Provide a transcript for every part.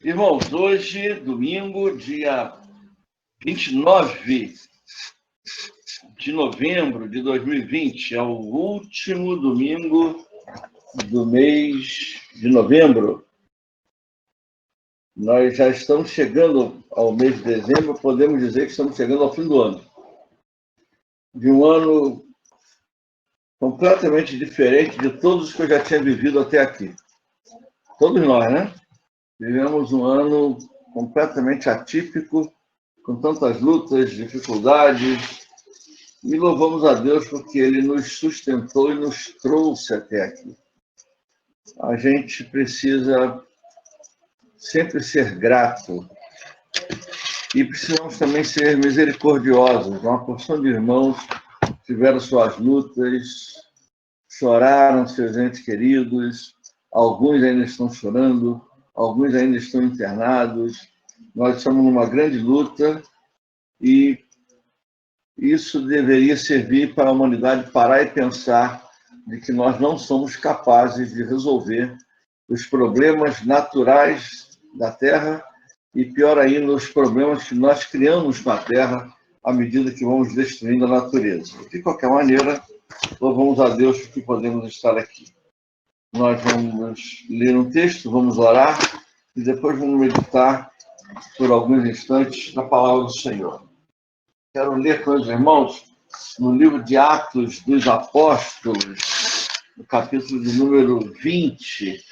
Irmãos, hoje, domingo, dia 29 de novembro de 2020, é o último domingo do mês de novembro. Nós já estamos chegando ao mês de dezembro, podemos dizer que estamos chegando ao fim do ano. De um ano completamente diferente de todos os que eu já tinha vivido até aqui. Todos nós, né? Vivemos um ano completamente atípico, com tantas lutas, dificuldades, e louvamos a Deus porque Ele nos sustentou e nos trouxe até aqui. A gente precisa sempre ser grato e precisamos também ser misericordiosos. Uma porção de irmãos tiveram suas lutas, choraram seus entes queridos, alguns ainda estão chorando, alguns ainda estão internados. Nós estamos numa grande luta e isso deveria servir para a humanidade parar e pensar de que nós não somos capazes de resolver os problemas naturais da Terra e, pior ainda, os problemas que nós criamos com a Terra à medida que vamos destruindo a natureza. De qualquer maneira, louvamos a Deus porque podemos estar aqui. Nós vamos ler um texto, vamos orar e depois vamos meditar por alguns instantes na palavra do Senhor. Quero ler com os irmãos no livro de Atos dos Apóstolos, no capítulo de número 20.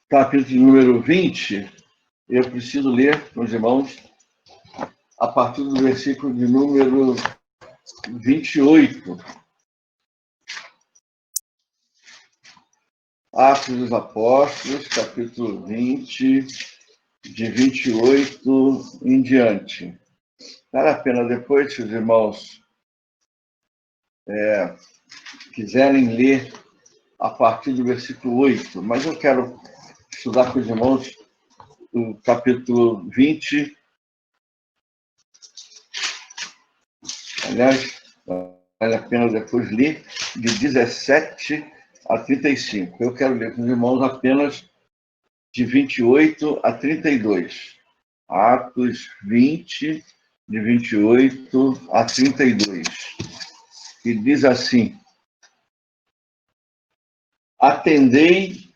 Capítulo de número 20, eu preciso ler com os irmãos a partir do versículo de número 28. Atos dos Apóstolos, capítulo 20, de 28 em diante. Vale a pena depois, se os irmãos quiserem ler a partir do versículo 8, mas eu quero estudar com os irmãos o capítulo 20. Aliás, vale a pena depois ler de 17 a 35. Eu quero ler com os irmãos apenas de 28 a 32. Atos 20, de 28 a 32. E diz assim: Atendei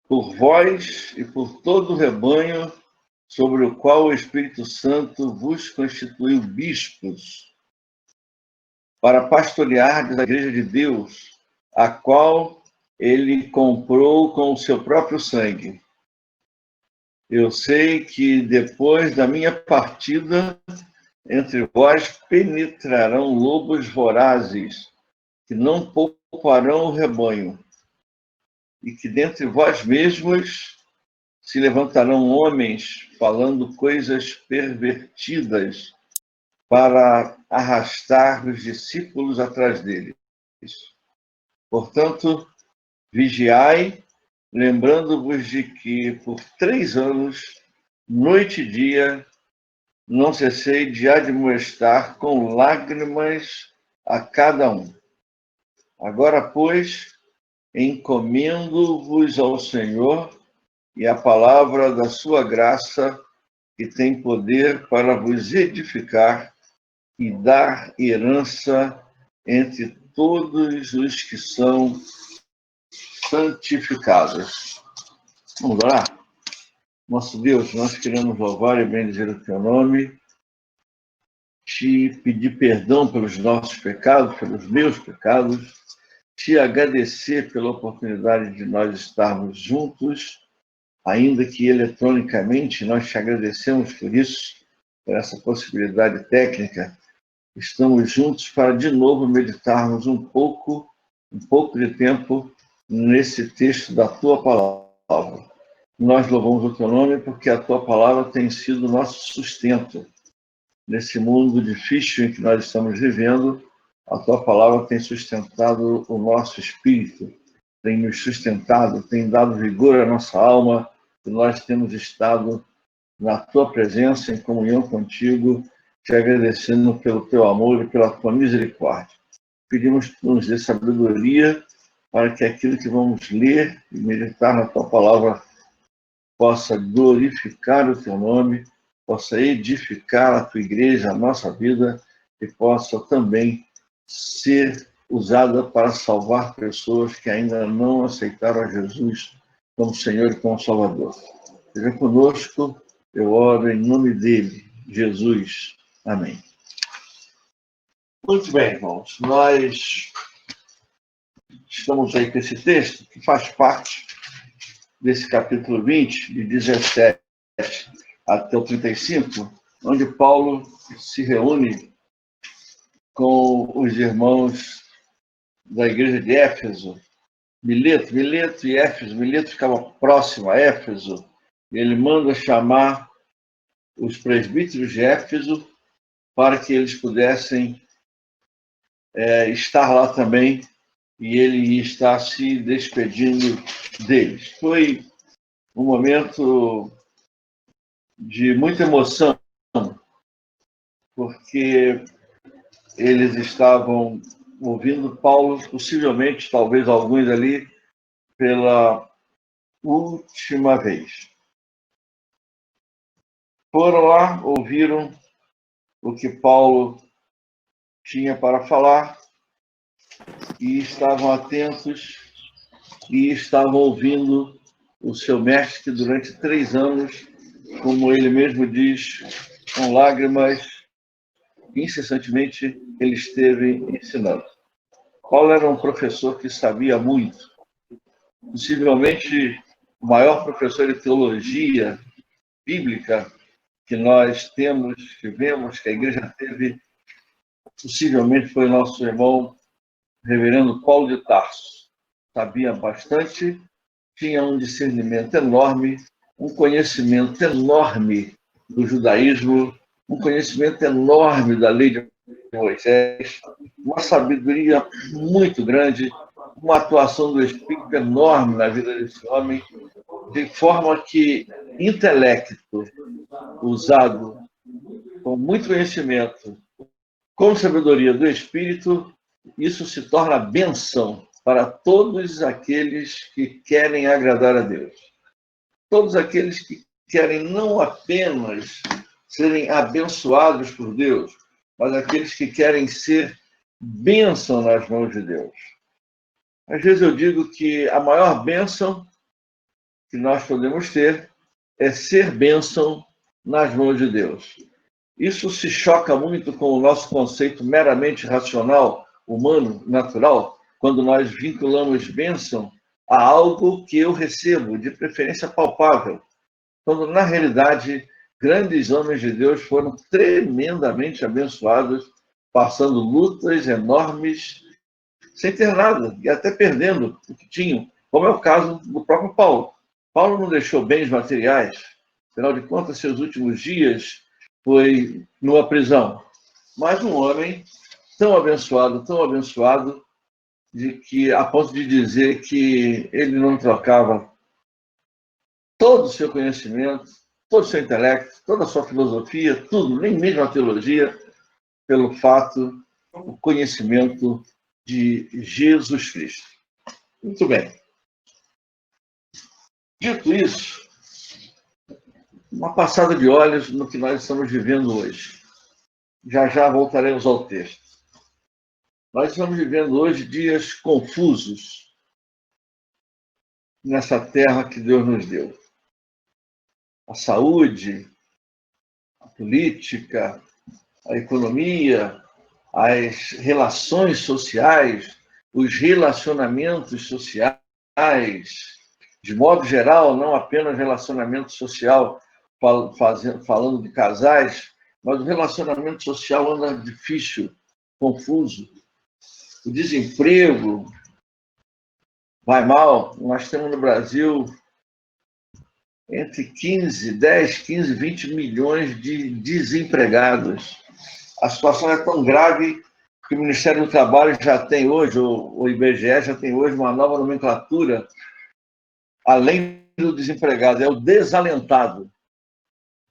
por vós e por todo o rebanho sobre o qual o Espírito Santo vos constituiu bispos, para pastorear a igreja de Deus, a qual ele comprou com o seu próprio sangue. Eu sei que depois da minha partida, entre vós penetrarão lobos vorazes, que não pouparão o rebanho, e que dentre vós mesmos se levantarão homens falando coisas pervertidas para arrastar os discípulos atrás deles. Portanto, vigiai, lembrando-vos de que por 3 anos, noite e dia, não cessei de admoestar com lágrimas a cada um. Agora, pois, encomendo-vos ao Senhor e a palavra da sua graça, que tem poder para vos edificar e dar herança entre todos os que são santificados. Vamos orar? Nosso Deus, nós queremos louvar e bendizer o teu nome, te pedir perdão pelos nossos pecados, pelos meus pecados, te agradecer pela oportunidade de nós estarmos juntos, ainda que eletronicamente, nós te agradecemos por isso, por essa possibilidade técnica. Estamos juntos para de novo meditarmos um pouco de tempo nesse texto da tua palavra. Nós louvamos o teu nome porque a tua palavra tem sido o nosso sustento. Nesse mundo difícil em que nós estamos vivendo, a tua palavra tem sustentado o nosso espírito, tem nos sustentado, tem dado vigor à nossa alma, e nós temos estado na tua presença, em comunhão contigo, te agradecendo pelo teu amor e pela tua misericórdia. Pedimos que nos dê sabedoria para que aquilo que vamos ler e meditar na tua palavra possa glorificar o teu nome, possa edificar a tua igreja, a nossa vida, e possa também ser usada para salvar pessoas que ainda não aceitaram a Jesus como Senhor e como Salvador. Seja conosco, eu oro em nome dele, Jesus. Amém. Muito bem, irmãos. Nós estamos aí com esse texto que faz parte desse capítulo 20, de 17 até o 35, onde Paulo se reúne com os irmãos da igreja de Éfeso, Mileto e Éfeso. Mileto ficava próximo a Éfeso. Ele manda chamar os presbíteros de Éfeso para que eles pudessem estar lá também, e ele está se despedindo deles. Foi um momento de muita emoção, porque eles estavam ouvindo Paulo, possivelmente, talvez alguns ali, pela última vez. Foram lá, ouviram o que Paulo tinha para falar e estavam atentos e estavam ouvindo o seu mestre, que durante 3 anos, como ele mesmo diz, com lágrimas, incessantemente ele esteve ensinando. Paulo era um professor que sabia muito, possivelmente o maior professor de teologia bíblica que nós temos, que vemos, que a igreja teve, possivelmente foi o nosso irmão reverendo Paulo de Tarso. Sabia bastante, tinha um discernimento enorme, um conhecimento enorme do judaísmo, um conhecimento enorme da lei de Moisés, uma sabedoria muito grande, uma atuação do Espírito enorme na vida desse homem, de forma que intelecto usado com muito conhecimento, com sabedoria do Espírito, isso se torna bênção para todos aqueles que querem agradar a Deus. Todos aqueles que querem não apenas serem abençoados por Deus, mas aqueles que querem ser bênção nas mãos de Deus. Às vezes eu digo que a maior bênção que nós podemos ter é ser bênção nas mãos de Deus. Isso se choca muito com o nosso conceito meramente racional, humano, natural, quando nós vinculamos bênção a algo que eu recebo, de preferência palpável, quando, na realidade, grandes homens de Deus foram tremendamente abençoados, passando lutas enormes, sem ter nada, e até perdendo o que tinham, como é o caso do próprio Paulo. Paulo não deixou bens materiais, afinal de contas, seus últimos dias foi numa prisão. Mas um homem tão abençoado, de que, a ponto de dizer que ele não trocava todo o seu conhecimento, todo o seu intelecto, toda a sua filosofia, tudo, nem mesmo a teologia, pelo fato, o conhecimento de Jesus Cristo. Muito bem. Dito isso, uma passada de olhos no que nós estamos vivendo hoje. Já voltaremos ao texto. Nós estamos vivendo hoje dias confusos nessa terra que Deus nos deu. A saúde, a política, a economia, as relações sociais, os relacionamentos sociais, de modo geral, não apenas relacionamento social, falando de casais, mas o relacionamento social anda difícil, confuso. O desemprego vai mal. Nós temos no Brasil entre 10, 15, 20 milhões de desempregados. A situação é tão grave que o Ministério do Trabalho já tem hoje, o IBGE já tem hoje uma nova nomenclatura, além do desempregado, é o desalentado.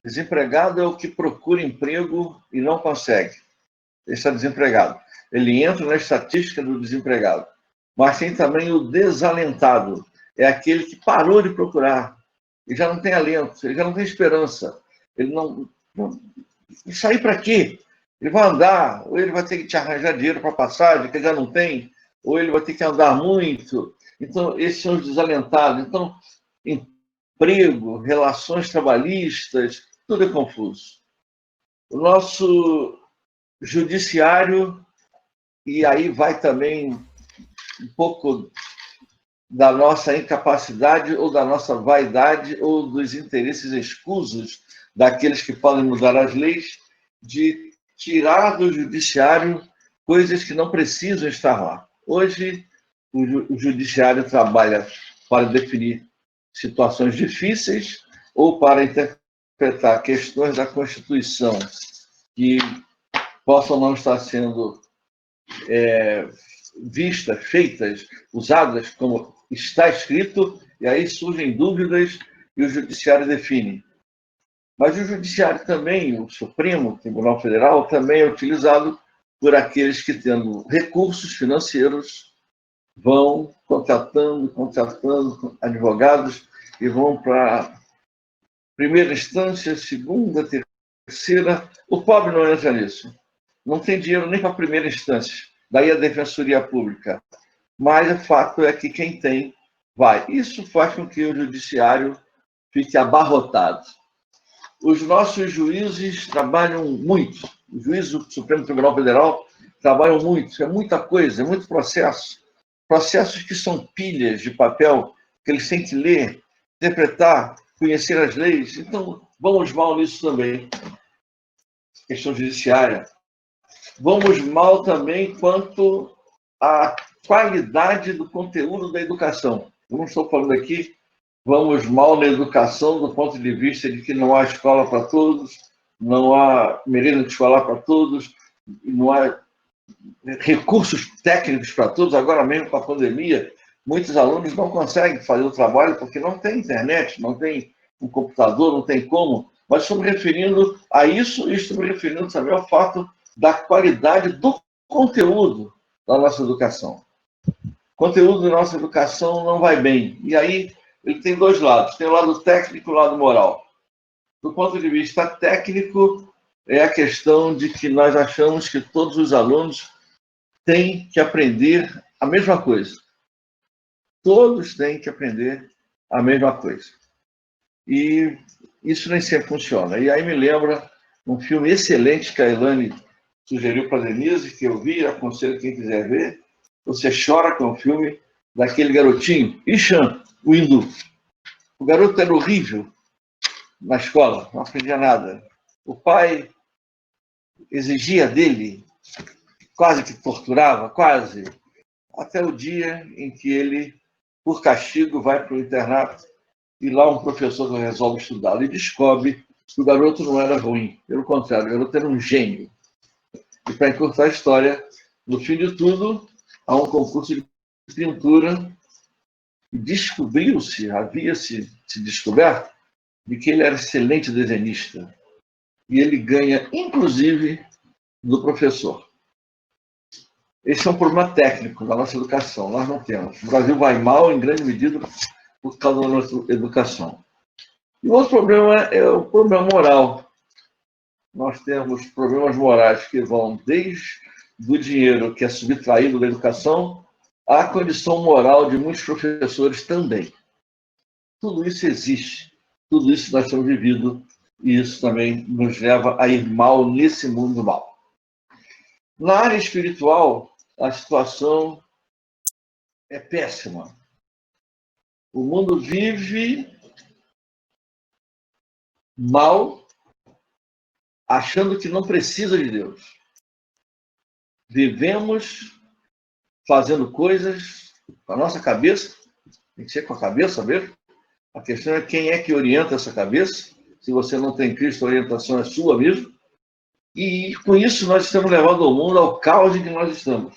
Desempregado é o que procura emprego e não consegue. Ele está desempregado. Ele entra na estatística do desempregado. Mas tem também o desalentado. É aquele que parou de procurar. Ele já não tem alento, ele já não tem esperança. Ele não sair para quê? Ele vai andar, ou ele vai ter que te arranjar dinheiro para passagem, que ele já não tem, ou ele vai ter que andar muito. Então, esses são os desalentados. Então, emprego, relações trabalhistas, tudo é confuso. O nosso judiciário, e aí vai também um pouco da nossa incapacidade ou da nossa vaidade ou dos interesses escusos daqueles que podem mudar as leis, de tirar do judiciário coisas que não precisam estar lá. Hoje, o judiciário trabalha para definir situações difíceis ou para interpretar questões da Constituição que possam não estar sendo vistas, feitas, usadas como está escrito, e aí surgem dúvidas e o judiciário define. Mas o judiciário também, o Supremo Tribunal Federal, também é utilizado por aqueles que, tendo recursos financeiros, vão contratando advogados e vão para primeira instância, segunda, terceira. O pobre não entra nisso. Não tem dinheiro nem para a primeira instância. Daí a Defensoria Pública. Mas o fato é que quem tem, vai. Isso faz com que o judiciário fique abarrotado. Os nossos juízes trabalham muito. Os juízes do Supremo Tribunal Federal trabalham muito. É muita coisa, é muito processo. Processos que são pilhas de papel que eles têm que ler, interpretar, conhecer as leis. Então, vamos mal nisso também. Questão judiciária. Vamos mal também quanto à qualidade do conteúdo da educação. Eu não estou falando aqui, vamos mal na educação do ponto de vista de que não há escola para todos, não há merenda escolar para todos, não há recursos técnicos para todos. Agora mesmo com a pandemia, muitos alunos não conseguem fazer o trabalho porque não tem internet, não tem um computador, não tem como. Mas estou me referindo a isso e estou me referindo também ao fato da qualidade do conteúdo da nossa educação. O conteúdo da nossa educação não vai bem. E aí ele tem dois lados. Tem o lado técnico e o lado moral. Do ponto de vista técnico, é a questão de que nós achamos que todos os alunos têm que aprender a mesma coisa. Todos têm que aprender a mesma coisa. E isso nem sempre funciona. E aí me lembra um filme excelente que a Elaine sugeriu para a Denise, que eu vi, aconselho quem quiser ver. Você chora com o filme daquele garotinho, Ishan, o hindu. O garoto era horrível na escola, não aprendia nada. O pai exigia dele, quase que torturava, quase, até o dia em que ele, por castigo, vai para o internato e lá um professor resolve estudá-lo e descobre que o garoto não era ruim, pelo contrário, o garoto era um gênio. E para encurtar a história, no fim de tudo, há um concurso de pintura e descobriu-se, havia-se descoberto, de que ele era excelente desenhista. E ele ganha, inclusive, do professor. Esse é um problema técnico da nossa educação, nós não temos. O Brasil vai mal, em grande medida, por causa da nossa educação. E o outro problema é o problema moral. Nós temos problemas morais que vão desde o dinheiro que é subtraído da educação à condição moral de muitos professores também. Tudo isso existe, tudo isso nós temos vivido e isso também nos leva a ir mal nesse mundo mal. Na área espiritual, a situação é péssima. O mundo vive mal, achando que não precisa de Deus. Vivemos fazendo coisas com a nossa cabeça, tem que ser com a cabeça mesmo. A questão é quem é que orienta essa cabeça. Se você não tem Cristo, a orientação é sua mesmo. E com isso nós estamos levando o mundo ao caos em que nós estamos.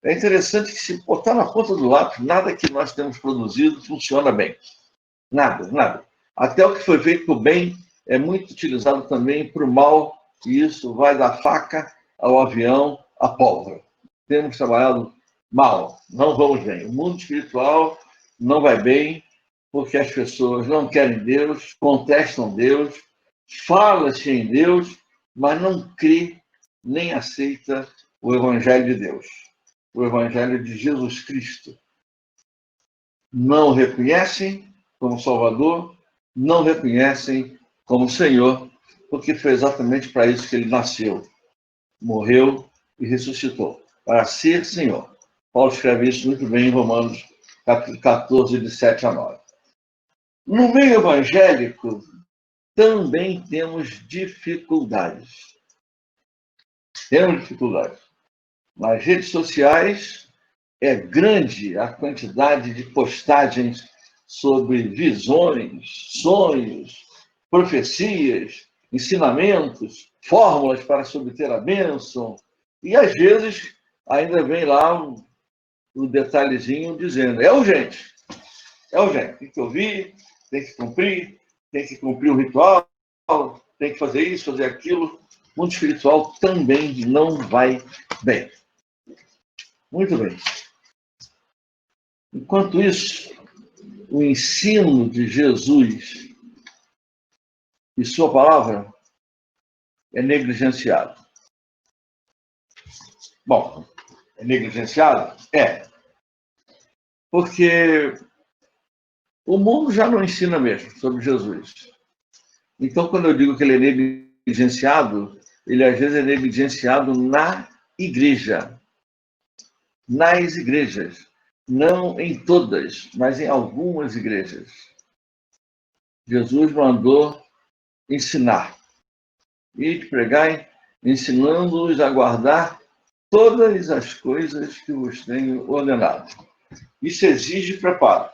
É interessante que, se botar na ponta do lápis, nada que nós temos produzido funciona bem. Nada, nada. Até o que foi feito por bem é muito utilizado também para o mal, e isso vai da faca ao avião, à pólvora. Temos trabalhado mal, não vamos bem. O mundo espiritual não vai bem, porque as pessoas não querem Deus, contestam Deus, fala-se em Deus, mas não crê nem aceita o Evangelho de Deus, o Evangelho de Jesus Cristo. Não o reconhecem como Salvador, não reconhecem como Senhor, porque foi exatamente para isso que ele nasceu, morreu e ressuscitou, para ser Senhor. Paulo escreve isso muito bem em Romanos, capítulo 14, de 7 a 9. No meio evangélico, também temos dificuldades. Temos dificuldades. Nas redes sociais, é grande a quantidade de postagens sobre visões, sonhos, profecias, ensinamentos, fórmulas para se obter a bênção. E, às vezes, ainda vem lá o detalhezinho dizendo, é urgente, tem que ouvir, tem que cumprir o ritual, tem que fazer isso, fazer aquilo. O mundo espiritual também não vai bem. Muito bem. Enquanto isso, o ensino de Jesus e sua palavra é negligenciado. Bom, é negligenciado? É. Porque o mundo já não ensina mesmo sobre Jesus. Então, quando eu digo que ele é negligenciado, ele às vezes é negligenciado na igreja. Nas igrejas. Não em todas, mas em algumas igrejas. Jesus mandou ensinar. E pregai, ensinando-os a guardar todas as coisas que vos tenho ordenado. Isso exige preparo.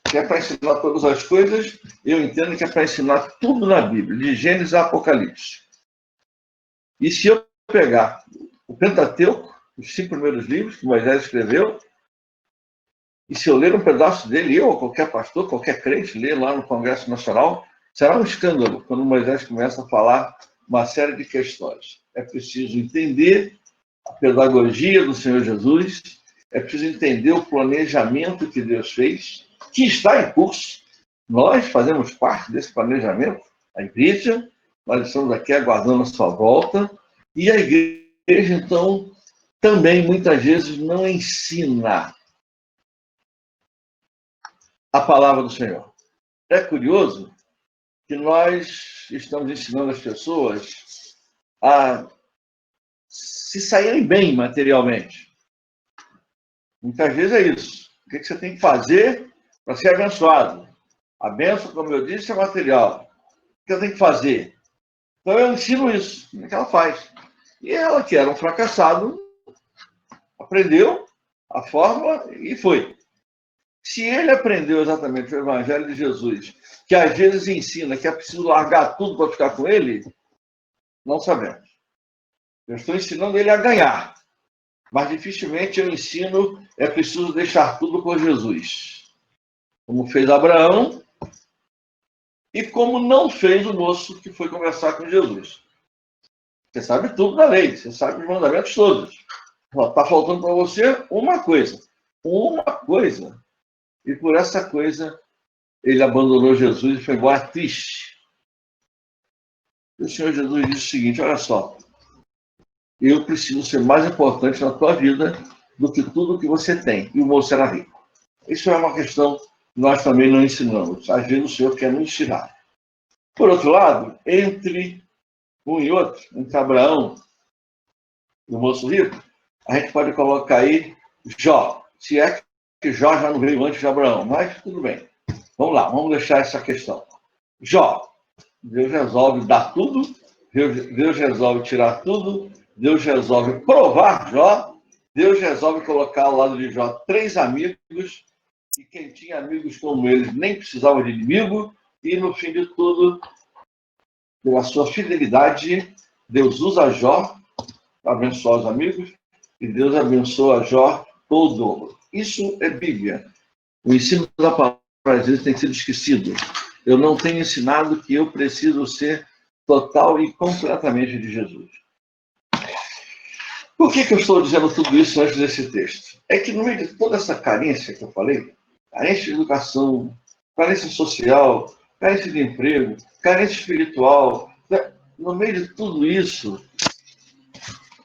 Se é para ensinar todas as coisas, eu entendo que é para ensinar tudo na Bíblia, de Gênesis a Apocalipse. E se eu pegar o Pentateuco, os 5 primeiros livros que Moisés escreveu, e se eu ler um pedaço dele, eu ou qualquer pastor, qualquer crente, ler lá no Congresso Nacional, será um escândalo quando Moisés começa a falar uma série de questões. É preciso entender a pedagogia do Senhor Jesus, é preciso entender o planejamento que Deus fez, que está em curso. Nós fazemos parte desse planejamento, a igreja, nós estamos aqui aguardando a sua volta, e a igreja, então, também muitas vezes não ensina a palavra do Senhor. É curioso que nós estamos ensinando as pessoas a se saírem bem materialmente. Muitas vezes é isso. O que você tem que fazer para ser abençoado? A bênção, como eu disse, é material. O que eu tenho que fazer? Então eu ensino isso. Como é que ela faz? E ela, que era um fracassado, aprendeu a fórmula e foi. Se ele aprendeu exatamente o Evangelho de Jesus, que às vezes ensina que é preciso largar tudo para ficar com ele, não sabemos. Eu estou ensinando ele a ganhar, mas dificilmente eu ensino é preciso deixar tudo com Jesus. Como fez Abraão e como não fez o moço que foi conversar com Jesus. Você sabe tudo da lei, você sabe os mandamentos todos. Está faltando para você uma coisa. Uma coisa. E por essa coisa, ele abandonou Jesus e foi embora triste. E o Senhor Jesus disse o seguinte, olha só, eu preciso ser mais importante na tua vida do que tudo que você tem. E o moço era rico. Isso é uma questão que nós também não ensinamos. Às vezes o Senhor quer nos ensinar. Por outro lado, entre um e outro, entre Abraão e o moço rico, a gente pode colocar aí Jó. Se é que Jó já não veio antes de Abraão, mas tudo bem. Vamos lá, vamos deixar essa questão. Jó, Deus resolve dar tudo, Deus resolve tirar tudo, Deus resolve provar Jó, Deus resolve colocar ao lado de Jó 3 amigos, e quem tinha amigos como eles nem precisava de inimigo, e no fim de tudo, pela sua fidelidade, Deus usa Jó para abençoar os amigos, e Deus abençoa Jó todo o dobro. Isso é Bíblia. O ensino da palavra às vezes tem sido esquecido. Eu não tenho ensinado que eu preciso ser total e completamente de Jesus. Por que eu estou dizendo tudo isso antes desse texto? É que no meio de toda essa carência que eu falei, carência de educação, carência social, carência de emprego, carência espiritual, no meio de tudo isso,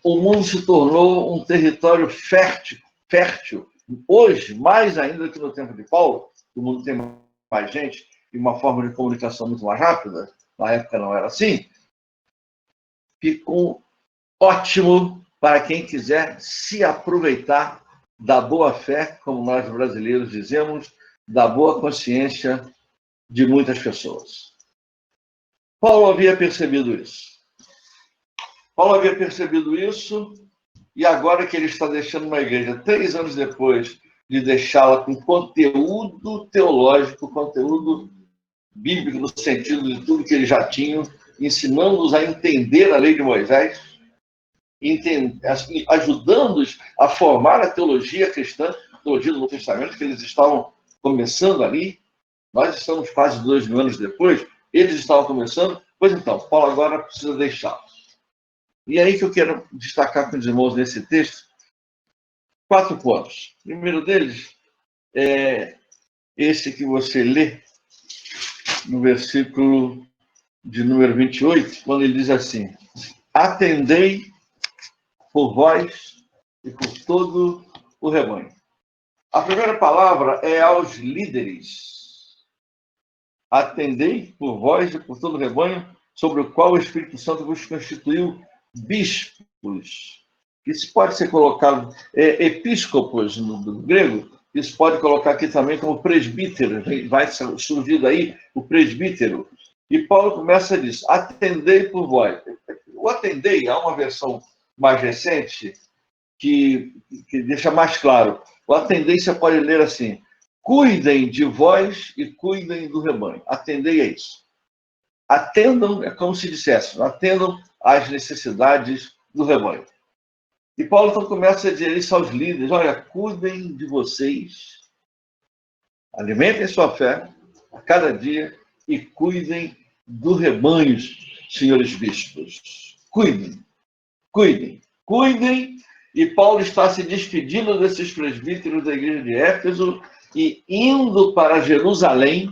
o mundo se tornou um território fértil. Hoje, mais ainda do que no tempo de Paulo, o mundo tem mais gente e uma forma de comunicação muito mais rápida, na época não era assim, ficou ótimo para quem quiser se aproveitar da boa fé, como nós brasileiros dizemos, da boa consciência de muitas pessoas. Paulo havia percebido isso. Paulo havia percebido isso, e agora que ele está deixando uma igreja, 3 anos depois de deixá-la com conteúdo teológico, conteúdo bíblico, no sentido de tudo que eles já tinham, ensinando-os a entender a lei de Moisés, ajudando-os a formar a teologia cristã, a teologia do Novo Testamento, que eles estavam começando ali. Nós estamos quase 2.000 anos depois, eles estavam começando. Pois então, Paulo agora precisa deixá-los. E aí que eu quero destacar com os irmãos nesse texto 4 pontos. O primeiro deles é esse que você lê no versículo de número 28, quando ele diz assim: atendei por vós e por todo o rebanho. A primeira palavra é aos líderes. Atendei por vós e por todo o rebanho, sobre o qual o Espírito Santo vos constituiu bispos. Isso pode ser colocado, episcopos no grego, isso pode colocar aqui também como presbítero, vai surgir daí o presbítero. E Paulo começa a dizer, atendei por vós. O atendei, há uma versão mais recente que deixa mais claro. O atendei você pode ler assim, cuidem de vós e cuidem do rebanho. Atendei a isso. Atendam, é como se dissesse, atendam às necessidades do rebanho. E Paulo então começa a dizer isso aos líderes, olha, cuidem de vocês, alimentem sua fé a cada dia e cuidem do rebanho, senhores bispos. Cuidem, cuidem, cuidem. E Paulo está se despedindo desses presbíteros da igreja de Éfeso e indo para Jerusalém,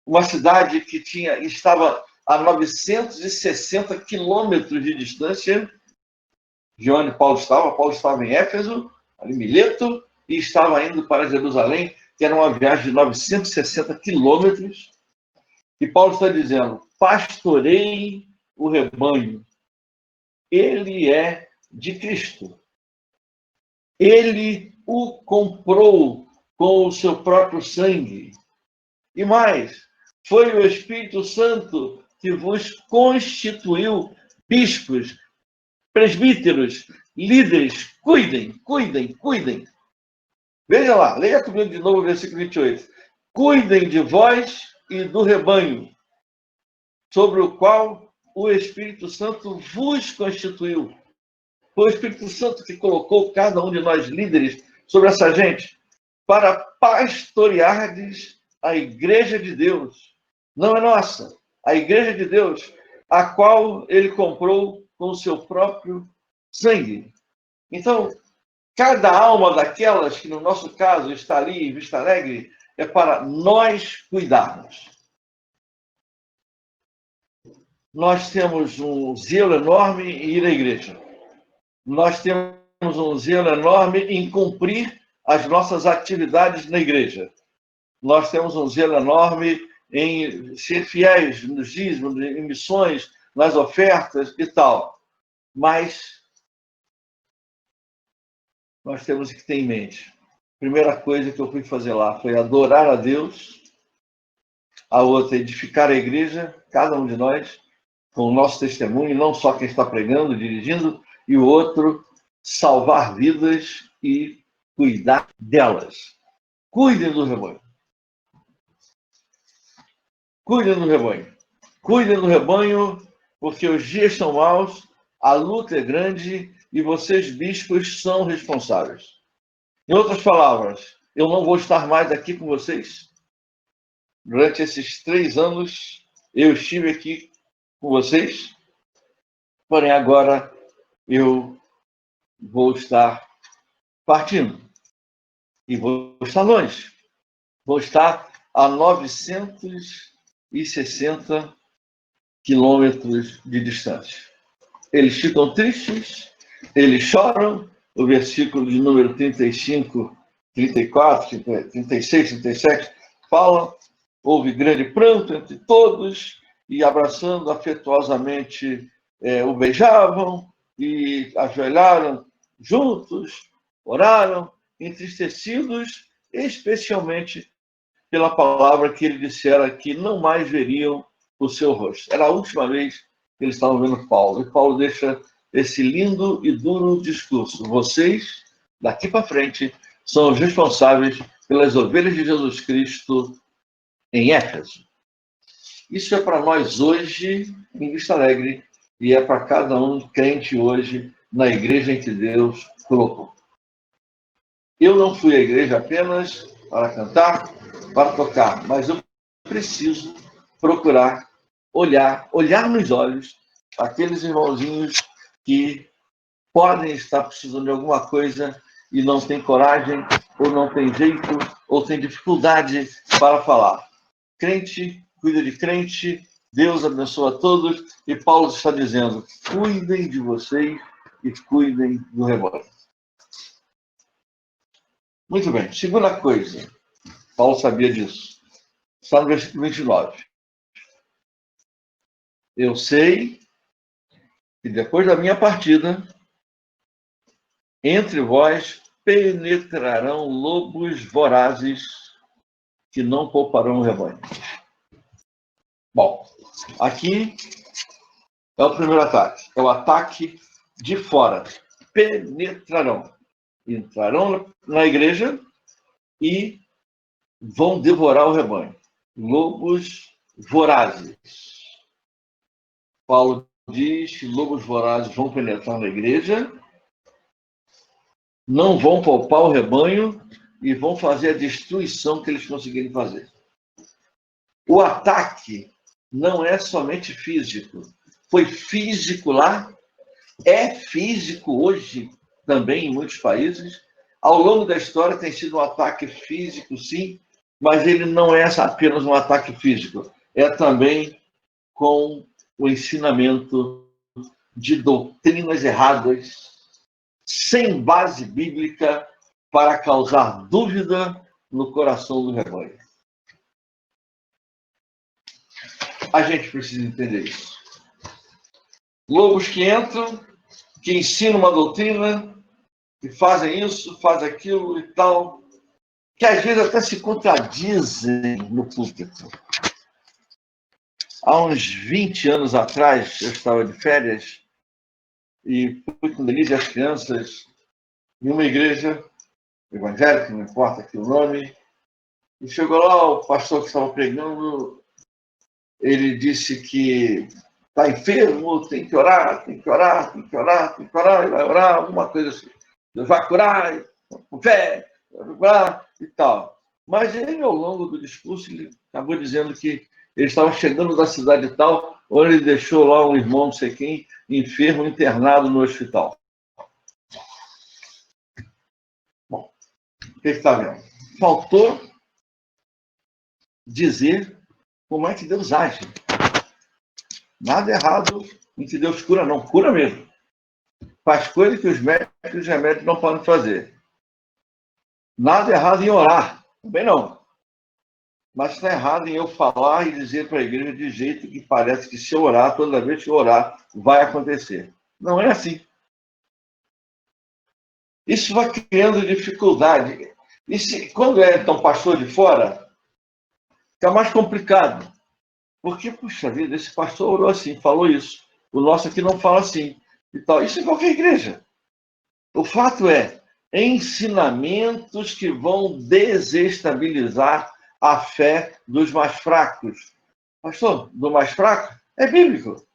uma cidade que estava a 960 quilômetros de distância de onde Paulo estava. Paulo estava em Éfeso, ali em Mileto, e estava indo para Jerusalém, que era uma viagem de 960 quilômetros. E Paulo está dizendo, pastorei o rebanho. Ele é de Cristo. Ele o comprou com o seu próprio sangue. E mais, foi o Espírito Santo que vos constituiu bispos, presbíteros, líderes. Cuidem, cuidem, cuidem. Veja lá, leia comigo de novo o versículo 28. Cuidem de vós e do rebanho, sobre o qual o Espírito Santo vos constituiu. Foi o Espírito Santo que colocou cada um de nós líderes sobre essa gente para pastoreardes a igreja de Deus. Não é nossa, a igreja de Deus, a qual ele comprou com o seu próprio sangue. Então, cada alma daquelas que, no nosso caso, está ali em Vista Alegre, é para nós cuidarmos. Nós temos um zelo enorme em ir à igreja. Nós temos um zelo enorme em cumprir as nossas atividades na igreja. Nós temos um zelo enorme em ser fiéis nos dízimos, em missões, nas ofertas e tal. Mas nós temos que ter em mente. A primeira coisa que eu fui fazer lá foi adorar a Deus. A outra, edificar a igreja, cada um de nós, com o nosso testemunho, não só quem está pregando, dirigindo, e o outro, salvar vidas e cuidar delas. Cuidem do rebanho. Cuidem do rebanho. Cuidem do rebanho, porque os dias são maus, a luta é grande e vocês, bispos, são responsáveis. Em outras palavras, eu não vou estar mais aqui com vocês. Durante esses 3 anos, eu estive aqui com vocês, porém agora eu vou estar partindo e vou estar longe. Vou estar a 960 quilômetros de distância. Eles ficam tristes, eles choram. O versículo de número 35, 34, 36, 37 fala: houve grande pranto entre todos, e abraçando afetuosamente o beijavam e ajoelharam juntos, oraram, entristecidos, especialmente pela palavra que ele dissera que não mais veriam o seu rosto. Era a última vez que eles estavam vendo Paulo. E Paulo deixa esse lindo e duro discurso: vocês, daqui para frente, são os responsáveis pelas ovelhas de Jesus Cristo em Éfeso. Isso é para nós hoje, em Vista Alegre, e é para cada um crente hoje na igreja em que Deus colocou. Eu não fui à igreja apenas para cantar, para tocar, mas eu preciso procurar olhar nos olhos aqueles irmãozinhos que podem estar precisando de alguma coisa e não tem coragem, ou não tem jeito, ou tem dificuldade para falar. Crente cuida de crente, Deus abençoa a todos, e Paulo está dizendo: cuidem de vocês e cuidem do rebanho. Muito bem, segunda coisa, Paulo sabia disso. Está no versículo 29. Eu sei que depois da minha partida, entre vós penetrarão lobos vorazes que não pouparão o rebanho. Bom, aqui é o primeiro ataque. É o ataque de fora. Penetrarão. Entrarão na igreja e vão devorar o rebanho. Lobos vorazes. Paulo diz que lobos vorazes vão penetrar na igreja, não vão poupar o rebanho e vão fazer a destruição que eles conseguirem fazer. O ataque não é somente físico. Foi físico lá, é físico hoje também em muitos países. Ao longo da história tem sido um ataque físico, sim, mas ele não é apenas um ataque físico. É também com o ensinamento de doutrinas erradas, sem base bíblica, para causar dúvida no coração do rebanho. A gente precisa entender isso. Lobos que entram, que ensinam uma doutrina, que fazem isso, fazem aquilo e tal, que às vezes até se contradizem no púlpito. Há uns 20 anos atrás, eu estava de férias e fui com Denise e as crianças em uma igreja evangélica, não importa aqui o nome, e chegou lá o pastor que estava pregando, ele disse que está enfermo, tem que orar, tem que orar, tem que orar, tem que orar, e vai orar, alguma coisa assim. Deus vai curar, com fé, vai curar e tal. Mas ele, ao longo do discurso, ele acabou dizendo que ele estava chegando da cidade tal, onde ele deixou lá um irmão, não sei quem, enfermo, internado no hospital. Bom, o que está vendo? Faltou dizer como é que Deus age. Nada errado em que Deus cura, não. Cura mesmo. Faz coisas que os médicos e os remédios não podem fazer. Nada errado em orar. Também não. Mas está errado em eu falar e dizer para a igreja de jeito que parece que se eu orar, toda vez que eu orar, vai acontecer. Não é assim. Isso vai criando dificuldade. E quando é, então, pastor de fora, fica mais complicado. Porque, puxa vida, esse pastor orou assim, falou isso. O nosso aqui não fala assim. E tal. Isso em qualquer igreja. O fato é, ensinamentos que vão desestabilizar a fé dos mais fracos. Pastor, do mais fraco? É bíblico.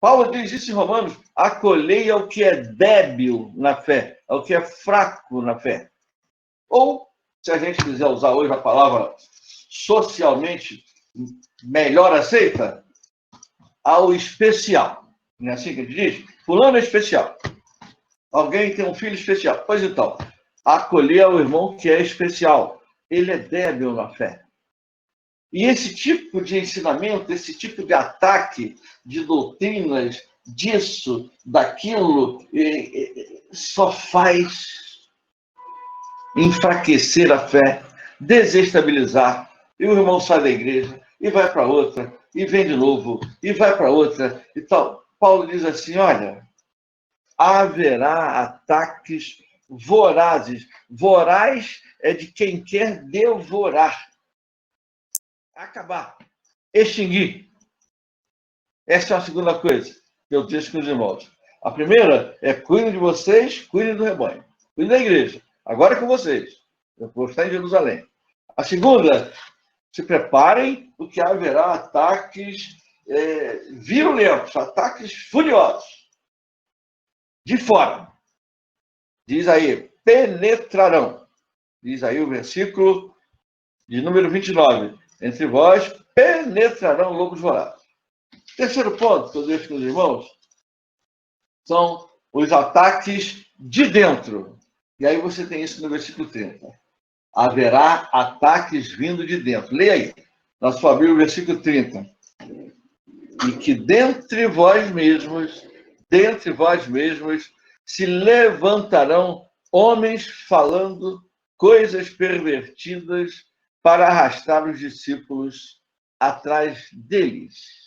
Paulo diz isso em Romanos: acolhei ao que é débil na fé, ao que é fraco na fé. Ou, se a gente quiser usar hoje a palavra socialmente melhor aceita? Ao especial. Não é assim que a gente diz? Fulano é especial. Alguém tem um filho especial. Pois então, acolher o irmão que é especial. Ele é débil na fé. E esse tipo de ensinamento, esse tipo de ataque de doutrinas, disso, daquilo, só faz enfraquecer a fé, desestabilizar. E o irmão sai da igreja e vai para outra, e vem de novo, e vai para outra, e tal. Paulo diz assim, olha, haverá ataques vorazes. Voraz é de quem quer devorar. Acabar. Extinguir. Essa é a segunda coisa que eu disse com os irmãos. A primeira é cuidem de vocês, cuidem do rebanho. Cuidem da igreja. Agora é com vocês. Eu vou estar em Jerusalém. A segunda, se preparem, porque haverá ataques virulentos, ataques furiosos. De fora. Diz aí, penetrarão. Diz aí o versículo de número 29. Entre vós penetrarão lobos vorazes. Terceiro ponto que eu deixo com os irmãos são os ataques de dentro. E aí você tem isso no versículo 30. Haverá ataques vindo de dentro. Leia aí, na sua Bíblia, o versículo 30. E que dentre vós mesmos, se levantarão homens falando coisas pervertidas para arrastar os discípulos atrás deles.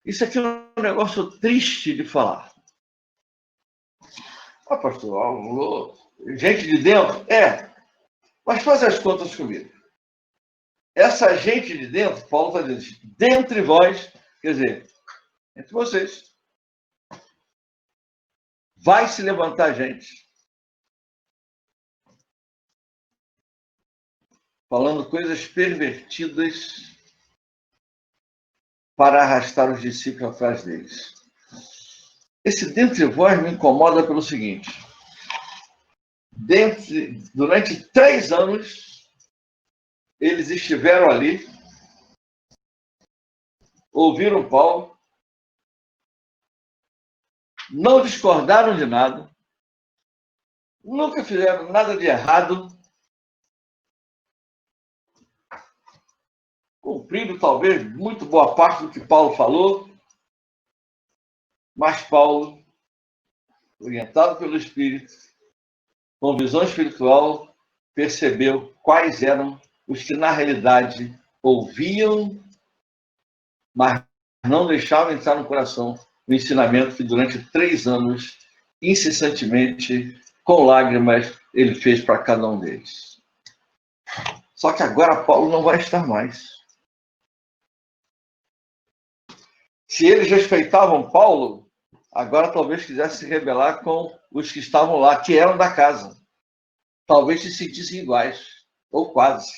Isso aqui é um negócio triste de falar. Ah, pastor, gente de dentro? Mas faz as contas comigo. Essa gente de dentro, Paulo está dizendo, dentre vós, quer dizer, entre vocês, vai se levantar gente falando coisas pervertidas para arrastar os discípulos atrás deles. Esse dentre vós me incomoda pelo seguinte. Durante 3 anos, eles estiveram ali, ouviram Paulo, não discordaram de nada, nunca fizeram nada de errado, cumprindo talvez muito boa parte do que Paulo falou, mas Paulo, orientado pelo Espírito, com visão espiritual, percebeu quais eram os que, na realidade, ouviam, mas não deixavam entrar no coração o ensinamento que, durante 3 anos, incessantemente, com lágrimas, ele fez para cada um deles. Só que agora Paulo não vai estar mais. Se eles respeitavam Paulo, agora talvez quisesse se rebelar com os que estavam lá, que eram da casa. Talvez se sentissem iguais, ou quase.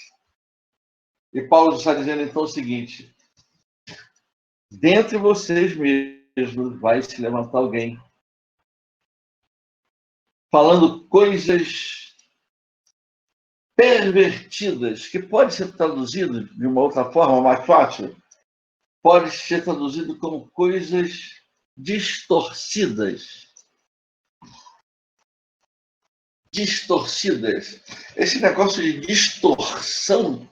E Paulo está dizendo então o seguinte: dentre vocês mesmos vai se levantar alguém falando coisas pervertidas, que pode ser traduzido de uma outra forma mais fácil, pode ser traduzido como coisas distorcidas. Distorcidas. Esse negócio de distorção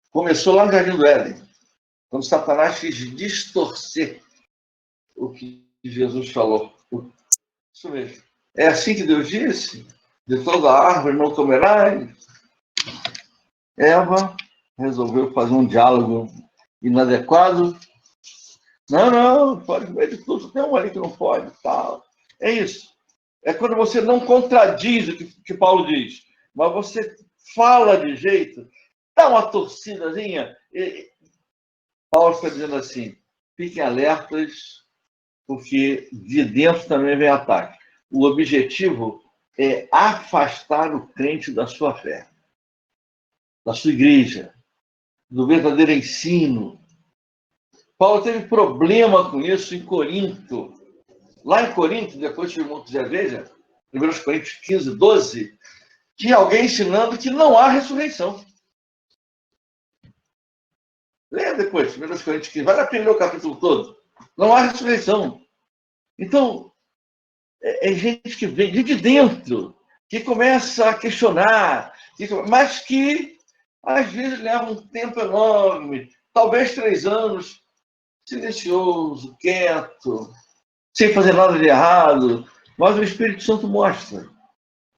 começou lá no Jardim do Éden, quando Satanás quis distorcer o que Jesus falou. Isso mesmo. É assim que Deus disse? De toda árvore não comerás. Eva resolveu fazer um diálogo inadequado. Não, pode comer de tudo. Tem um ali que não pode. Tal. É isso. É quando você não contradiz o que Paulo diz, mas você fala de jeito, dá uma torcidazinha. Paulo está dizendo assim, fiquem alertas, porque de dentro também vem ataque. O objetivo é afastar o crente da sua fé, da sua igreja, do verdadeiro ensino. Paulo teve problema com isso em Corinto. Lá em Corinto, depois que o irmão quiser, veja, 1 Coríntios 15, 12, Tinha alguém ensinando que não há ressurreição. Leia depois, 1 Coríntios 15. Vai aprender o capítulo todo. Não há ressurreição. Então, é gente que vem de dentro, que começa a questionar, mas que às vezes leva um tempo enorme, talvez 3 anos, silencioso, quieto, sem fazer nada de errado. Mas o Espírito Santo mostra.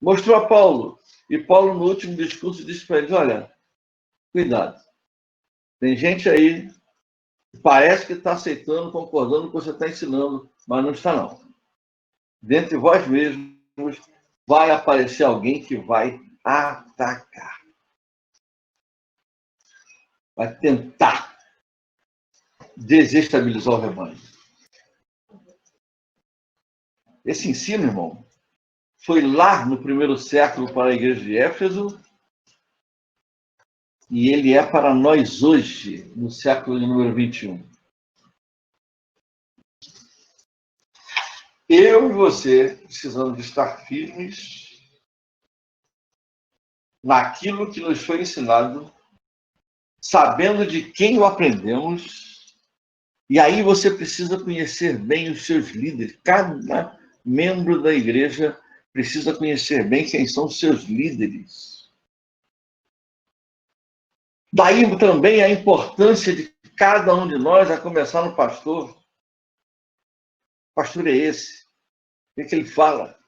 Mostrou a Paulo. E Paulo, no último discurso, disse para eles: olha, cuidado. Tem gente aí que parece que está aceitando, concordando com o que você está ensinando, mas não está, não. Dentre vós mesmos vai aparecer alguém que vai atacar. Vai tentar desestabilizar o rebanho. Esse ensino, irmão, foi lá no primeiro século para a igreja de Éfeso e ele é para nós hoje, no século de número 21. Eu e você precisamos estar firmes naquilo que nos foi ensinado, sabendo de quem o aprendemos, e aí você precisa conhecer bem os seus líderes. Cada membro da igreja precisa conhecer bem quem são os seus líderes. Daí também a importância de cada um de nós, a começar no pastor. O pastor é esse. O que ele fala?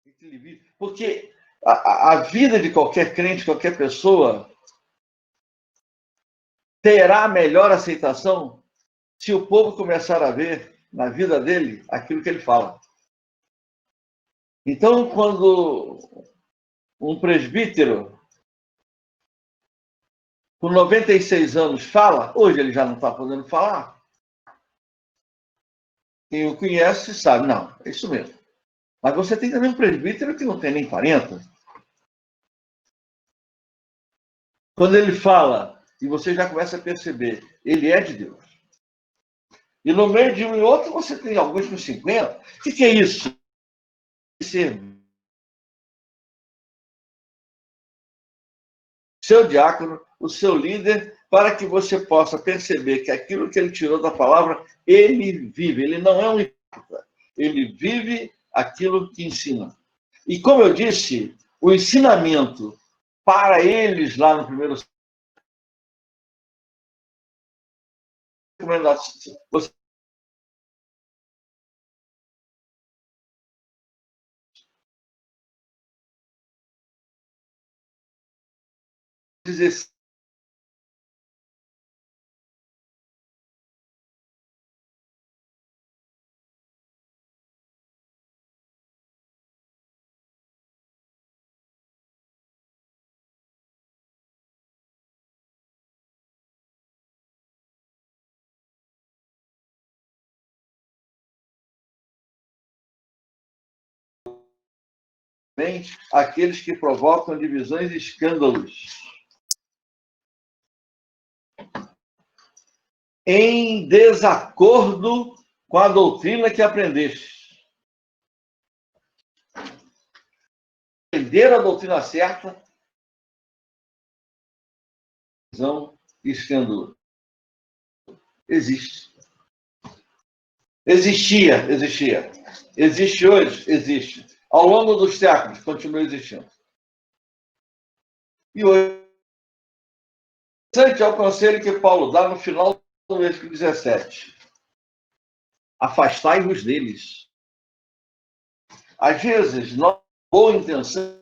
O que ele vive? Porque a vida de qualquer crente, qualquer pessoa, terá melhor aceitação se o povo começar a ver na vida dele aquilo que ele fala. Então, quando um presbítero com 96 anos fala, hoje ele já não está podendo falar, quem o conhece sabe, não, é isso mesmo. Mas você tem também um presbítero que não tem nem 40. Quando ele fala, e você já começa a perceber, ele é de Deus. E no meio de um e outro, você tem alguns com 50. O que é isso? Ser seu diácono, o seu líder, para que você possa perceber que aquilo que ele tirou da palavra, ele vive. Ele não é um hipócrita. Ele vive aquilo que ensina. E como eu disse, o ensinamento para eles lá no primeiro você dizer bem aqueles que provocam divisões e escândalos em desacordo com a doutrina que aprendeste. Aprender a doutrina certa, divisão e escândalo. Existe. Existia. Existe hoje? Existe. Ao longo dos séculos, continua existindo. E hoje, interessante é o conselho que Paulo dá no final do versículo 17. Afastai-vos deles. Às vezes, nós, boa intenção,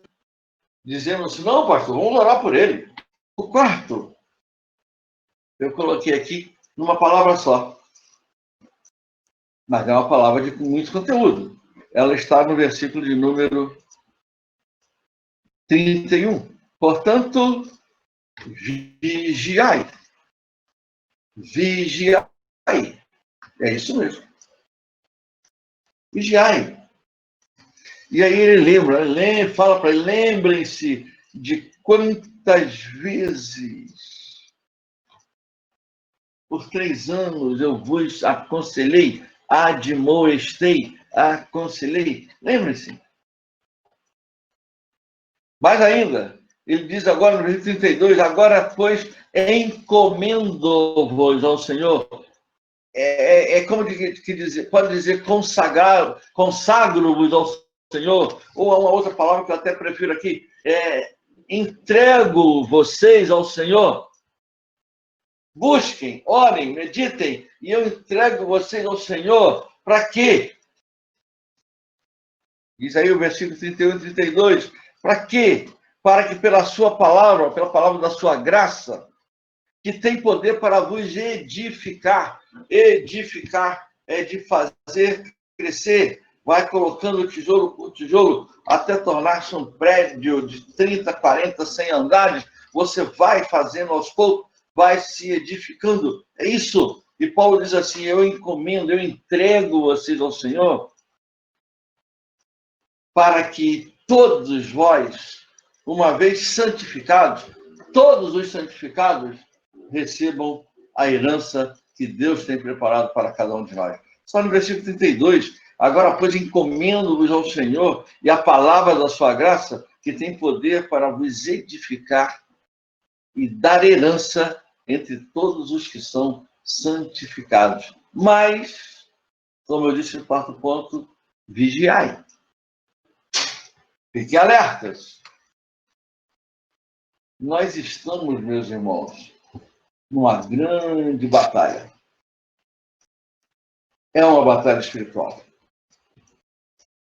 dizemos assim, não, pastor, vamos orar por ele. O quarto, eu coloquei aqui numa palavra só. Mas é uma palavra de muito conteúdo. Ela está no versículo de número 31. Portanto, vigiai. Vigiai. É isso mesmo. Vigiai. E aí ele lembra, fala para ele, lembrem-se de quantas vezes por 3 anos eu vos aconselhei, admoestei, aconselhei. Lembrem-se. Mais ainda, ele diz agora no versículo 32, agora, pois, encomendo-vos ao Senhor. Como que dizer, pode dizer consagro-vos ao Senhor, ou há uma outra palavra que eu até prefiro aqui, entrego vocês ao Senhor. Busquem, orem, meditem, e eu entrego vocês ao Senhor. Para quê? Diz aí o versículo 31 e 32. Para quê? Para que pela sua palavra, pela palavra da sua graça, que tem poder para vos edificar. Edificar é de fazer crescer. Vai colocando tijolo por tijolo, até tornar-se um prédio de 30, 40, 100 andares. Você vai fazendo aos poucos, vai se edificando. É isso. E Paulo diz assim, eu encomendo, eu entrego vocês ao Senhor, para que todos vós, uma vez santificados, todos os santificados, recebam a herança que Deus tem preparado para cada um de nós. Só no versículo 32, agora, pois, encomendo-vos ao Senhor e a palavra da sua graça, que tem poder para vos edificar e dar herança entre todos os que são santificados. Mas, como eu disse no quarto ponto, vigiai. Fiquem alertas. Nós estamos, meus irmãos, numa grande batalha. É uma batalha espiritual.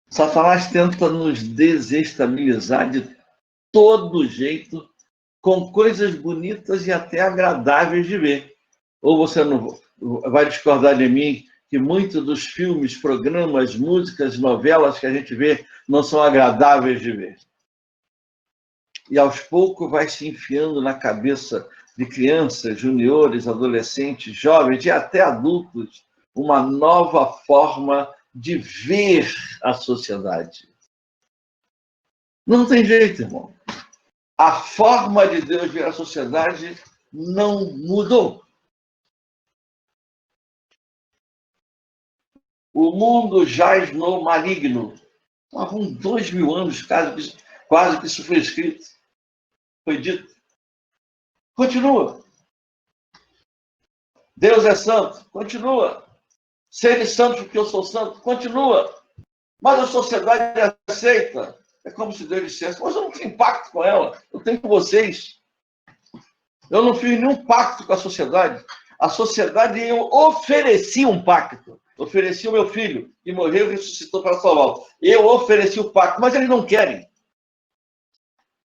Satanás tenta nos desestabilizar de todo jeito, com coisas bonitas e até agradáveis de ver. Ou você não vai discordar de mim que muitos dos filmes, programas, músicas, novelas que a gente vê não são agradáveis de ver. E aos poucos vai se enfiando na cabeça de crianças, juniores, adolescentes, jovens e até adultos uma nova forma de ver a sociedade. Não tem jeito, irmão. A forma de Deus ver a sociedade não mudou. O mundo jaz no maligno. Há 2000 anos, quase que isso foi escrito, foi dito. Continua. Deus é santo, continua. Sede santo porque eu sou santo, continua. Mas a sociedade aceita. É como se Deus dissesse, mas eu não tenho pacto com ela, eu tenho com vocês. Eu não fiz nenhum pacto com a sociedade. A sociedade, eu ofereci um pacto. Ofereci o meu filho, que morreu e ressuscitou para salvá-lo. Eu ofereci o pacto, mas eles não querem.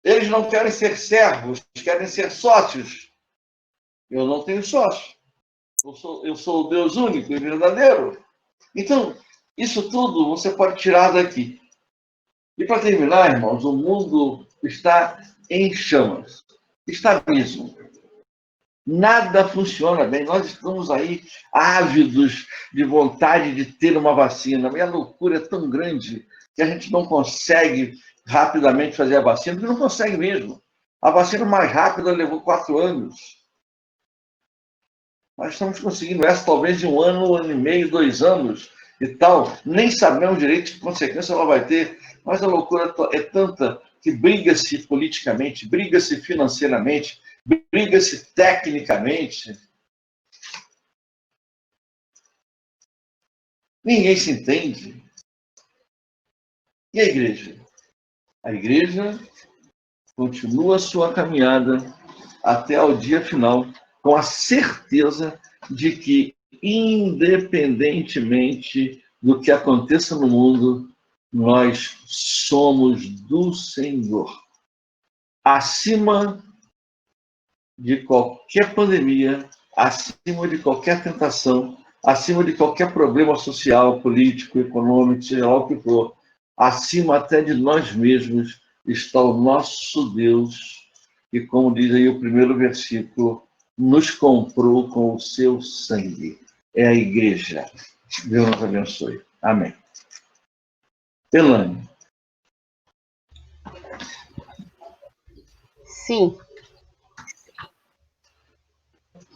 Eles não querem ser servos, querem ser sócios. Eu não tenho sócio. Eu sou o Deus único e verdadeiro. Então, isso tudo você pode tirar daqui. E para terminar, irmãos, o mundo está em chamas. Está mesmo. Nada funciona bem. Nós estamos aí ávidos de vontade de ter uma vacina. E a loucura é tão grande que a gente não consegue rapidamente fazer a vacina, porque não consegue mesmo. A vacina mais rápida levou 4 anos. Nós estamos conseguindo essa talvez de 1 ano, 1 ano e meio, 2 anos e tal. Nem sabemos direito que consequência ela vai ter. Mas a loucura é tanta que briga-se politicamente, briga-se financeiramente, briga-se tecnicamente. Ninguém se entende. E a igreja? A igreja continua a sua caminhada até o dia final, com a certeza de que, independentemente do que aconteça no mundo, nós somos do Senhor. Acima de qualquer pandemia, acima de qualquer tentação, acima de qualquer problema social, político, econômico, seja lá o que for, acima até de nós mesmos está o nosso Deus, que, como diz aí o primeiro versículo, nos comprou com o seu sangue. É a igreja. Deus nos abençoe. Amém. Elane. Sim.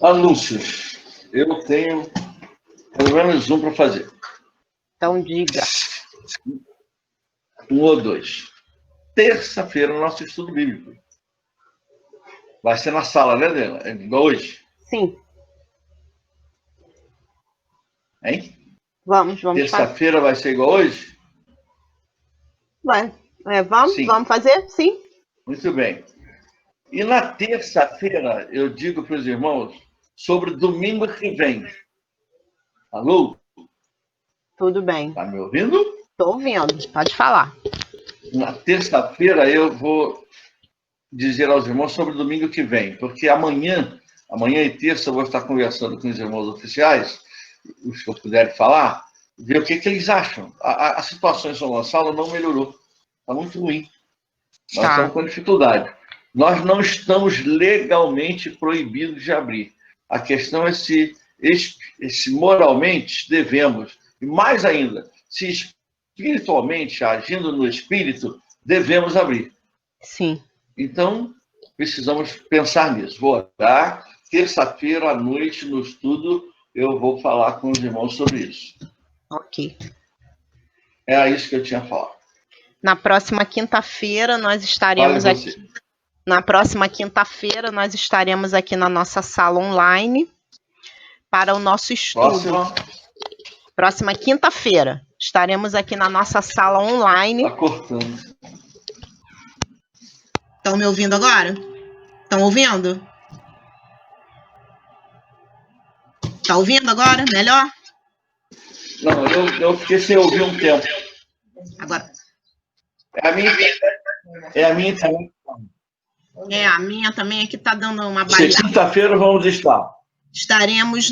Anúncios. Eu tenho pelo menos um para fazer. Então, diga. 1 ou 2. terça-feira no nosso estudo bíblico. Vai ser na sala, né, Adriana? É igual hoje. Sim. Hein? Vamos Terça-feira vai ser igual hoje? Vamos fazer? Sim. Muito bem. E na terça-feira, eu digo para os irmãos sobre domingo que vem. Alô? Tudo bem. Está me ouvindo? Estou ouvindo, pode falar. Na terça-feira, eu vou dizer aos irmãos sobre o domingo que vem, porque amanhã e terça, eu vou estar conversando com os irmãos oficiais, os que eu puderem falar, ver o que eles acham. A situação em São Gonçalo não melhorou. Está muito ruim. Nós estamos com dificuldade. Nós não estamos legalmente proibidos de abrir. A questão é se moralmente devemos, e mais ainda, se espiritualmente, agindo no espírito, devemos abrir. Sim. Então, precisamos pensar nisso. Vou orar. Terça-feira à noite, no estudo, eu vou falar com os irmãos sobre isso. Ok. É isso que eu tinha falado. Na próxima quinta-feira, nós estaremos aqui. Na próxima quinta-feira, nós estaremos aqui na nossa sala online para o nosso estudo. Próxima quinta-feira, estaremos aqui na nossa sala online. Está cortando. Estão me ouvindo agora? Estão ouvindo? Está ouvindo agora? Melhor? Não, eu fiquei sem ouvir um tempo. Agora. É a minha internet. A minha também aqui está dando uma baleada. Quinta-feira vamos estar. Estaremos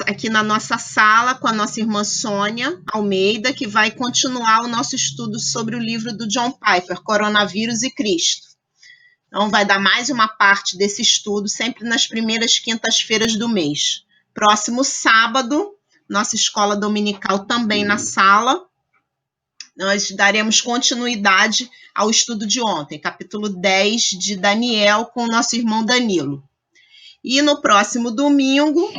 aqui na nossa sala com a nossa irmã Sônia Almeida, que vai continuar o nosso estudo sobre o livro do John Piper, Coronavírus e Cristo. Então, vai dar mais uma parte desse estudo, sempre nas primeiras quintas-feiras do mês. Próximo sábado, nossa escola dominical também na sala, nós daremos continuidade ao estudo de ontem, capítulo 10 de Daniel, com o nosso irmão Danilo. E no próximo domingo,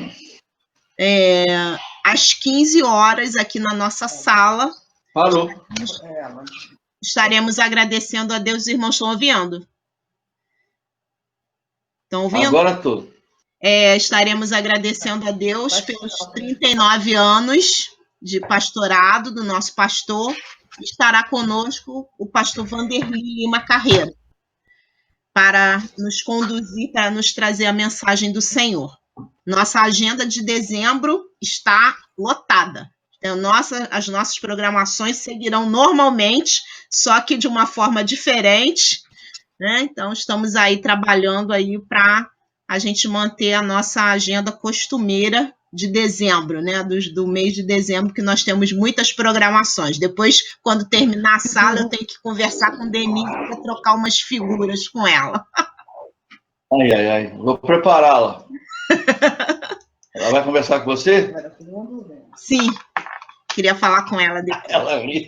às 15 horas, aqui na nossa sala, Parou. estaremos agradecendo a Deus. Os irmãos estão ouvindo? Estão ouvindo? Agora estou. Estaremos agradecendo a Deus pelos 39 anos de pastorado do nosso pastor. Estará conosco o pastor Vanderlei Lima Carreira, para nos conduzir, para nos trazer a mensagem do Senhor. Nossa agenda de dezembro está lotada. Então, as nossas programações seguirão normalmente, só que de uma forma diferente, né? Então, estamos aí trabalhando aí para a gente manter a nossa agenda costumeira de dezembro, né? Do mês de dezembro, que nós temos muitas programações. Depois, quando terminar a sala, eu tenho que conversar com Denise para trocar umas figuras com ela. Ai. Vou prepará-la. Ela vai conversar com você? Sim. Queria falar com ela depois. Ela ri.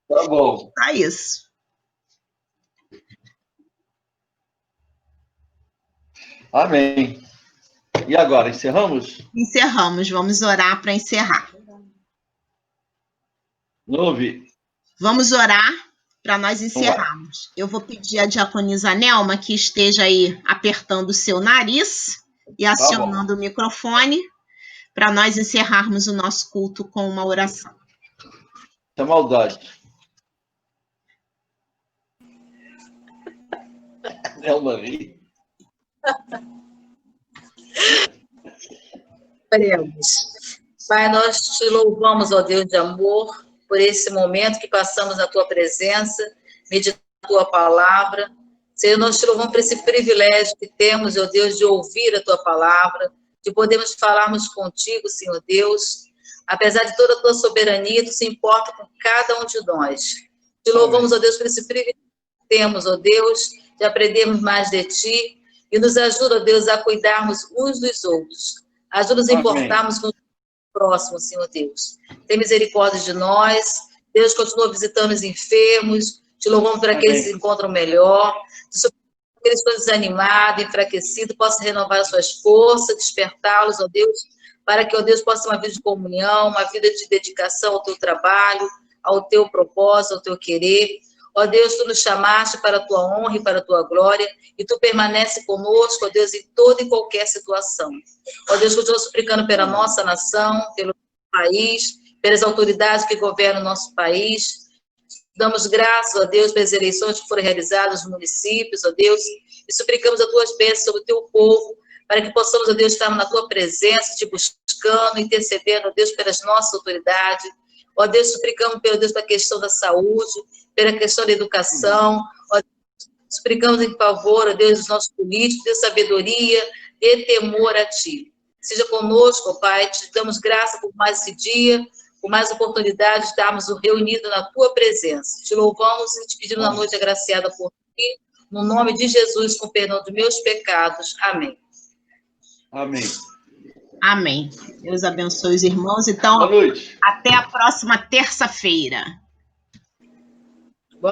Tá bom. Tá isso. Amém. E agora, encerramos? Encerramos. Vamos orar para encerrar. Não ouvi. Vamos orar para nós encerrarmos. Eu vou pedir à diaconisa Nelma que esteja aí apertando o seu nariz e acionando o microfone para nós encerrarmos o nosso culto com uma oração. É maldade. Nelma ri. Oremos. Pai, nós te louvamos, ó Deus de amor, por esse momento que passamos na tua presença, meditando a tua palavra. Senhor, nós te louvamos por esse privilégio que temos, ó Deus, de ouvir a tua palavra, de podermos falarmos contigo, Senhor Deus. Apesar de toda a tua soberania, tu se importa com cada um de nós. Te louvamos, ó Deus, por esse privilégio que temos, ó Deus, de aprendermos mais de ti, e nos ajuda, ó Deus, a cuidarmos uns dos outros. Ajuda-nos a importarmos com o próximo, Senhor Deus. Tem misericórdia de nós. Deus, continua visitando os enfermos. Te louvamos por aqueles que se encontram melhor. Aqueles que estão desanimados, enfraquecidos, possa renovar as suas forças, despertá-los, ó Deus, para que, ó Deus, possa ter uma vida de comunhão, uma vida de dedicação ao teu trabalho, ao teu propósito, ao teu querer. Ó Deus, tu nos chamaste para a tua honra e para a tua glória, e tu permanece conosco, ó Deus, em toda e qualquer situação. Ó Deus, continua suplicando pela nossa nação, pelo país, pelas autoridades que governam o nosso país. Damos graças, ó Deus, pelas eleições que foram realizadas nos municípios, ó Deus, e suplicamos as tuas bênçãos sobre o teu povo, para que possamos, ó Deus, estar na tua presença, te buscando, intercedendo, ó Deus, pelas nossas autoridades. Ó Deus, suplicamos, pelo Deus, pela questão da saúde, pela questão da educação. Ó Deus, suplicamos em favor, ó Deus, dos nossos políticos, de sabedoria e temor a ti. Seja conosco, ó Pai, te damos graça por mais esse dia, por mais oportunidade de estarmos reunidos na tua presença. Te louvamos e te pedimos na noite agraciada por ti, no nome de Jesus, com perdão dos meus pecados. Amém. Amém. Amém. Deus abençoe os irmãos. Então, Boa noite. até a próxima terça-feira.